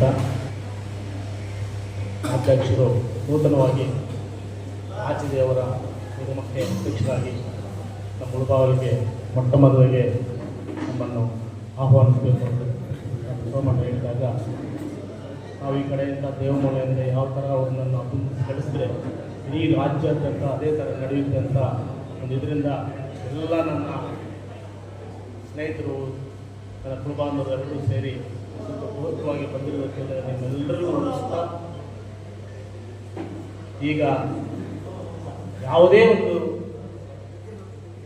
ಹೇಳ್ತಾ, ಅಧ್ಯಕ್ಷರು ನೂತನವಾಗಿ ಆಚಿದೆಯವರ ನಿಗಮಕ್ಕೆ ಅಧ್ಯಕ್ಷರಾಗಿ ನಮ್ಮ ಮುಳುಬಾವಲಿಗೆ ಮೊಟ್ಟ ಮೊದಲಿಗೆ ನಮ್ಮನ್ನು ಆಹ್ವಾನಿಸಬೇಕು ಅಂತ ಸೋಮಣ್ಣ ಹೇಳಿದಾಗ, ನಾವು ಈ ಕಡೆಯಿಂದ ದೇವಮೂಲೆಯಿಂದ ಯಾವ ಥರ ಅವ್ರನ್ನ ಅಭಿನಂದಿಸಿ ಇಡೀ ರಾಜ್ಯಾದ್ಯಂತ ಅದೇ ಥರ ನಡೆಯುತ್ತೆ ಅಂತ ಒಂದು ಇದರಿಂದ ಎಲ್ಲ ನನ್ನ ಸ್ನೇಹಿತರು, ನನ್ನ ಕುಟುಂಬದವರೆಲ್ಲರೂ ಸೇರಿ ಪೂರ್ವಕವಾಗಿ ಬಂದಿರುವುದಕ್ಕೆ ನಿಮ್ಮೆಲ್ಲರಿಗೂ ಅನಿಸ್ತಾ, ಈಗ ಯಾವುದೇ ಒಂದು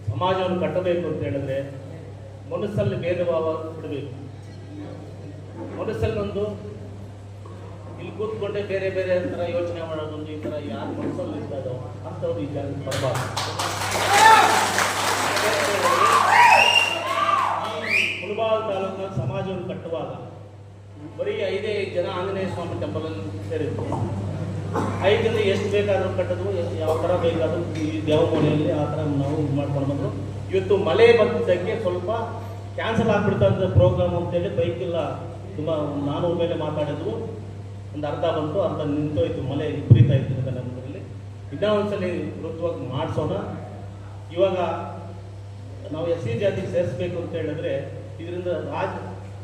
ಸಮಾಜವನ್ನು ಕಟ್ಟಬೇಕು ಅಂತ ಹೇಳಿದ್ರೆ ಮನಸ್ಸಲ್ಲಿ ಭೇದ ಭಾವ ಬಿಡಬೇಕು. ಮನಸ್ಸಲ್ಲೊಂದು ಇಲ್ಲಿ ಕೂತ್ಕೊಂಡೆ ಬೇರೆ ಬೇರೆ ಥರ ಯೋಚನೆ ಮಾಡೋದೊಂದು ಈ ಥರ ಯಾರು ಮನಸ್ಸಲ್ಲಿ ಇರ್ತದೋ ಅಂಥವ್ರು ಈ ಜಾಗಕ್ಕೆ ಬರಬಾರ್ದು. ಮುಳಬಾಗಿಲು ತಾಲೂಕಿನ ಸಮಾಜವನ್ನು ಕಟ್ಟುವಾಗ ಬರೀ 5 ಜನ ಆಂಜನೇಯ ಸ್ವಾಮಿ ಟೆಂಪಲಲ್ಲಿ ಸೇರಿದ್ರು. 5 ಜನ ಎಷ್ಟು ಬೇಕಾದರೂ ಕಟ್ಟೋದು, ಯಾವ ಥರ ಬೇಕಾದರೂ ಈ ದೇವಮೂಲೆಯಲ್ಲಿ ಆ ಥರ ನಾವು ಇದು ಮಾಡ್ಕೊಂಡು ಬಂದರು. ಇವತ್ತು ಮಳೆ ಬಂದಿದ್ದಕ್ಕೆ ಸ್ವಲ್ಪ ಕ್ಯಾನ್ಸಲ್ ಆಗಿಬಿಡ್ತಂಥ ಪ್ರೋಗ್ರಾಮ್ ಅಂತೇಳಿ ಬೈಕೆಲ್ಲ ತುಂಬ 400 ಮೇಲೆ ಮಾತಾಡಿದ್ರು. ಒಂದು ಅರ್ಧ ಬಂತು, ಅರ್ಧ ನಿಂತೋಯ್ತು, ಮಳೆ ವಿಪರೀತ ಇತ್ತು ನಮ್ಮಲ್ಲಿ. ಇನ್ನೂ ಒಂದ್ಸಲಿ ವೃತ್ತವಾಗಿ ಮಾಡಿಸೋಣ. ಇವಾಗ ನಾವು SC ಜಾತಿಗೆ ಸೇರಿಸ್ಬೇಕು ಅಂತ ಹೇಳಿದ್ರೆ ಇದರಿಂದ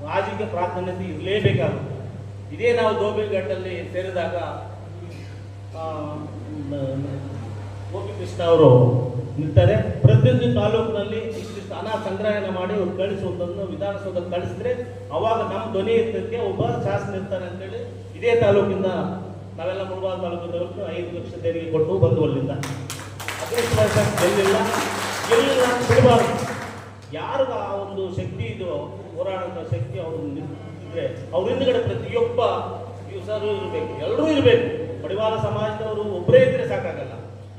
ರಾಜಕೀಯ ಪ್ರಾಧಾನ್ಯತೆ ಇರಲೇಬೇಕಾಗುತ್ತೆ. ಇದೇ ನಾವು ದೋಬಿಘಟ್ಟಲ್ಲಿ ಸೇರಿದಾಗ ಗೋಪಿ ಕೃಷ್ಣ ಅವರು ನಿಲ್ತಾರೆ. ಪ್ರತಿಯೊಂದು ತಾಲೂಕಿನಲ್ಲಿ ಇಷ್ಟಿಷ್ಟು ಹಣ ಸಂಗ್ರಹಣೆ ಮಾಡಿ ಅವ್ರು ಕಳಿಸುವುದನ್ನು ವಿಧಾನಸೌಧಕ್ಕೆ ಕಳಿಸಿದ್ರೆ ಅವಾಗ ನಮ್ಮ ಧ್ವನಿ ಇರ್ತಕ್ಕೆ ಒಬ್ಬ ಶಾಸನ ಇರ್ತಾನೆ ಅಂತೇಳಿ ಇದೇ ತಾಲೂಕಿಂದ ನಾವೆಲ್ಲ ಮುಳಬಾಗಿಲು ತಾಲೂಕಿನವರೆಗೂ 5 ಲಕ್ಷ ತೆರಿಗೆ ಕೊಟ್ಟು ಬಂದು ಅಲ್ಲಿಂದ ಅದೃಷ್ಟ ಗೆಲ್ಲಿಲ್ಲ ಬಿಡಬಾರ್ದು. ಯಾರಿಗ ಆ ಒಂದು ಶಕ್ತಿ ಇದು ಹೋರಾಟದ ಶಕ್ತಿ ಅವರು ಇದ್ರೆ ಅವ್ರ ಹಿಂದ್ಗಡೆ ಪ್ರತಿಯೊಬ್ಬ ಯುವಕರು ಇರಬೇಕು, ಎಲ್ಲರೂ ಇರಬೇಕು. ಮಡಿವಾಳ ಸಮಾಜದವರು ಒಬ್ಬರೇ ಇದ್ರೆ ಸಾಕಾಗಲ್ಲ,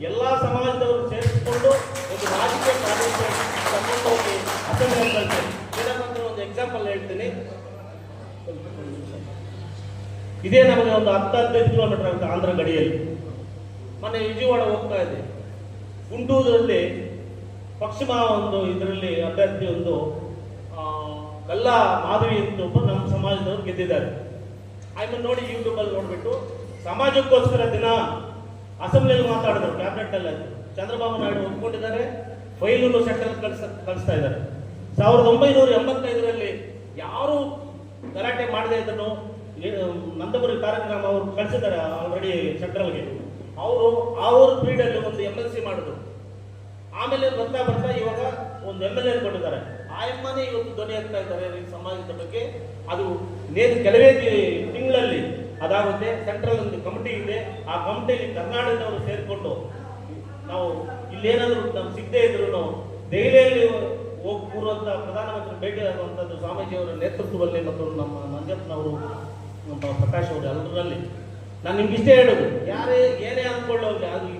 ಎಲ್ಲ ಸಮಾಜದವರು ಸೇರಿಸಿಕೊಂಡು ಒಂದು ರಾಜಕೀಯ ಕಾರ್ಯಕ್ಕೆ ತಗೊಂಡು ಹೋಗಿ ಅಸೆಂಬ್ಲಿ ಕಳ್ತಾರೆ. ಏನಂದ್ರೆ ಒಂದು ಎಕ್ಸಾಂಪಲ್ ಹೇಳ್ತೀನಿ. ಇದೇ ನಮಗೆ ಒಂದು 10-15 ಕಿಲೋಮೀಟರ್ ಆಗುತ್ತೆ ಆಂಧ್ರ ಗಡಿಯಲ್ಲಿ. ಮೊನ್ನೆ ವಿಜಯವಾಡ ಹೋಗ್ತಾ ಇದೆ, ಗುಂಟೂರಲ್ಲಿ ಪಶ್ಚಿಮ ಒಂದು ಇದರಲ್ಲಿ ಅಭ್ಯರ್ಥಿ ಒಂದು ಕಲ್ಲ ಮಾಧವಿ ಅಂತ ಒಬ್ಬ ನಮ್ಮ ಸಮಾಜದವ್ರು ಗೆದ್ದಿದ್ದಾರೆ. ಆಮೇಲೆ ನೋಡಿ ಯೂಟ್ಯೂಬಲ್ಲಿ ನೋಡಿಬಿಟ್ಟು ಸಮಾಜಕ್ಕೋಸ್ಕರ ದಿನ ಅಸೆಂಬ್ಲಿಯಲ್ಲಿ ಮಾತಾಡಿದ್ರು, ಕ್ಯಾಬಿನೆಟ್ ಅಲ್ಲಿ ಚಂದ್ರಬಾಬು ನಾಯ್ಡು ಒಪ್ಕೊಂಡಿದ್ದಾರೆ, ಫೈಲನ್ನು ಸೆಂಟ್ರಲ್ ಕಳಿಸ್ತಾ ಇದ್ದಾರೆ. 1985ರಲ್ಲಿ ಯಾರು ಗಲಾಟೆ ಮಾಡದೇ ಇದ್ದನು ನಂದಮುರಿ ಕಾರ್ಯಕ್ರಮ ಅವರು ಕಳಿಸಿದ್ದಾರೆ ಆಲ್ರೆಡಿ ಸೆಂಟ್ರಲ್ಗೆ. ಅವ್ರ ಪೀರಿಯಡಲ್ಲಿ ಒಂದು MLC ಮಾಡಿದ್ರು. ಆಮೇಲೆ ಬರ್ತಾ ಇವಾಗ ಒಂದು MLA ಕೊಟ್ಟಿದ್ದಾರೆ. ಆ ಎಮ್ಮನೇ ಇವತ್ತು ಧ್ವನಿ ಆಗ್ತಾ ಇದ್ದಾರೆ ಈ ಸಮಾಜದ ಬಗ್ಗೆ. ಅದು ಕೆಲವೇ ತಿಂಗಳಲ್ಲಿ ಅದಾಗುತ್ತೆ. ಸೆಂಟ್ರಲ್ ಒಂದು ಕಮಿಟಿ ಇದೆ, ಆ ಕಮಿಟಿಯಲ್ಲಿ ಕರ್ನಾಟಕದವರು ಸೇರಿಕೊಂಡು ನಾವು ಇಲ್ಲೇನಾದರೂ ನಮ್ಗೆ ಸಿಗದೇ ಇದ್ರು ದೆಹಲಿಯಲ್ಲಿ ಹೋಗಿ ಕೂರುವಂಥ ಪ್ರಧಾನಮಂತ್ರಿ ಭೇಟಿ ಆಗುವಂಥದ್ದು ಸ್ವಾಮೀಜಿಯವರ ನೇತೃತ್ವದಲ್ಲಿ ಮತ್ತು ನಮ್ಮ ನಂಜಪ್ಪನವರು, ನಮ್ಮ ಪ್ರಕಾಶ್ ಅವರು ಎಲ್ಲರಲ್ಲಿ ನಾನು ನಿಮ್ಗೆ ಇಷ್ಟೇ ಹೇಳೋದು, ಯಾರೇ ಏನೇ ಅಂದ್ಕೊಳ್ಳೋಗಿ ಅದು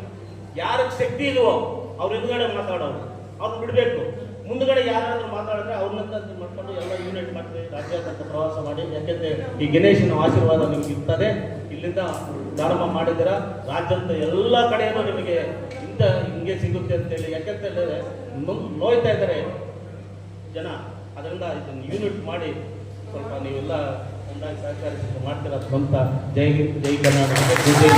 ಯಾರಿಗೆ ಶಕ್ತಿ ಇಲ್ವೋ ಅವ್ರ ಎದುರುಗಡೆ ಮಾತಾಡೋರು ಅವ್ರನ್ನ ಬಿಡಬೇಕು. ಮುಂದುಗಡೆ ಯಾರಾದರೂ ಮಾತಾಡಿದ್ರೆ ಅವ್ರನ್ನ ಮಾಡ್ಕೊಂಡು ಎಲ್ಲ ಯೂನಿಟ್ ಮಾಡ್ತೀವಿ, ರಾಜ್ಯಾದ್ಯಂತ ಪ್ರವಾಸ ಮಾಡಿ. ಯಾಕೆಂದರೆ ಈ ಗಣೇಶನ ಆಶೀರ್ವಾದ ನಿಮ್ಗೆ ಇರ್ತದೆ. ಇಲ್ಲಿಂದ ಪ್ರಾರಂಭ ಮಾಡಿದ್ದೀರಾ, ರಾಜ್ಯದ ಎಲ್ಲ ಕಡೆಯೂ ನಿಮಗೆ ಹಿಂಗೆ ಸಿಗುತ್ತೆ ಅಂತೇಳಿ. ಯಾಕೆಂತೇಳಿದ್ರೆ ನೋಯ್ತಾ ಇದ್ದಾರೆ ಜನ, ಅದರಿಂದ ಇದನ್ನು ಯೂನಿಟ್ ಮಾಡಿ ಸ್ವಲ್ಪ ನೀವೆಲ್ಲ ಒಂದಾಗಿ ಸಹಕರಿಸಿ ಮಾಡ್ತೀರ ಅಂತ. ಜೈ ಕರ್ನಾಟಕ, ಜೈ